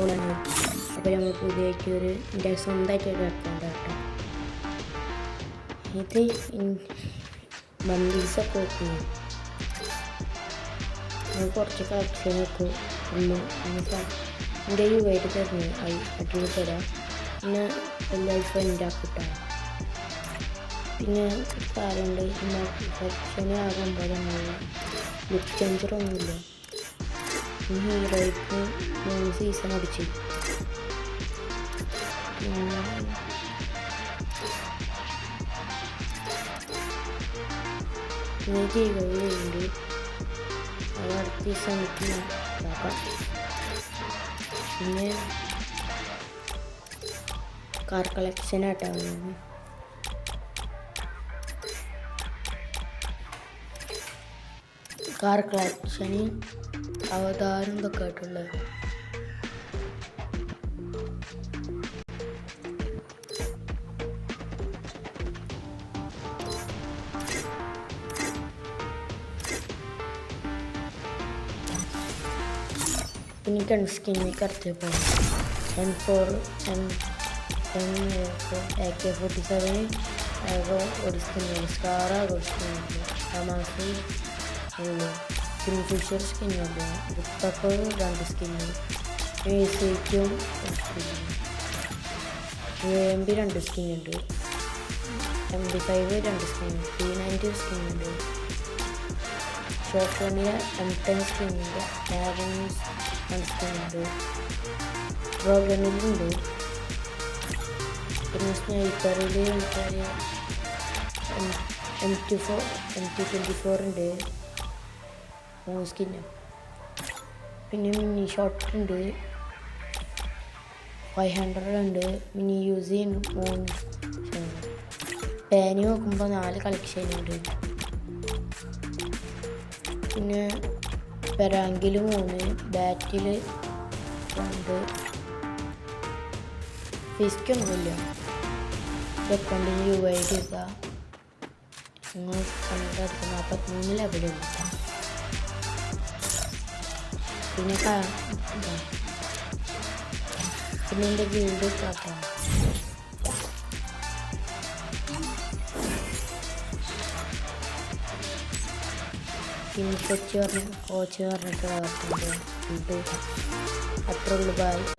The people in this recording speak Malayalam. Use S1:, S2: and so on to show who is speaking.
S1: ഓണാണ്. അപ്പോൾ നമ്മൾ പുതിയതായിട്ട് എൻ്റെ സ്വന്തമായിട്ടൊരു അക്കൗണ്ട് കേട്ടോ. ഇത് ബണ്ടീസൊക്കെ വെക്കുന്നു. നമ്മൾ കുറച്ച് കളക്ഷൻ വെക്കും. എൻ്റെ ആയിട്ട് തരുന്നു അടിയിൽ തരാം. പിന്നെ എല്ലാവരും ഫ്രണ്ട് ആക്കിട്ടാണ്. പിന്നെ കാര്യമുണ്ട്, സെക്ഷന് ആകുമ്പോൾ ലുക്ക് ചേഞ്ചറൊന്നുമില്ല. ഈ ഹീറോയ്ക്ക് 3 സീസൺ അടിച്ചു. പിന്നെ ചെയ്യുന്നുണ്ട്. അത് അടുത്ത ദിവസം എനിക്ക് നോക്കാം. പിന്നെ കാർ കളക്ഷനായിട്ടാണ്. കാർ കളക്ഷന് അവതാരം ഇതൊക്കെ ആയിട്ടുള്ളത്. പിന്നെ ഗൺ സ്കിന്നിലേക്ക് അടുത്തപ്പോൾ M4 AK-47 ഒരു സ്കിന്നുണ്ട്. സ്കാറ ഒരു സ്കിന്നുണ്ട്. ഹമാസ് ഉള്ളു. കിങ്ഫിഷർ സ്കിന്നുണ്ട്. മുത്തപ്പ 2 സ്കിന്ന്. ACക്കും ഒരു സ്കിന്നുണ്ട്. UAMP 2 സ്കിന്നുണ്ട്. MP5 2 സ്കിന്നുണ്ട്. P90 സ്കിന്നുണ്ട്. ഷോട്ട് ഗണ്ണിൽ M10 സ്കിന്നുണ്ട്. ക്യാബിൻസ് 2 സ്കിന്നുണ്ട്. പ്രോ ഗണ്ണിലുണ്ട്. പിന്നെ സ്നൈപ്പറിൽ M224 ഉണ്ട്. 3 സ്കിന്ന്. പിന്നെ മിനി ഷോട്ട് ഉണ്ട്. 500 ഉണ്ട്. Mini use 3. പാനി നോക്കുമ്പോൾ 4 കളക്ഷൻ ഉണ്ട്. പിന്നെ പെരാങ്കിൽ 3, ബാറ്റിൽ 2. ഫിസ്ക്കൊന്നുമില്ല. അക്കൗണ്ടിന് UID ഇതാ നിങ്ങൾ കണ്ടെടുത്ത് 43 ലെവലുണ്ട്. പിന്നെ എൻ്റെ ഗിൽഡ് കാട്ടാം. പിന്നെ കോച്ച് പറഞ്ഞിട്ട് വളർത്തുന്നുണ്ട്. അത്രേ ഉള്ളൂ. ബൈ.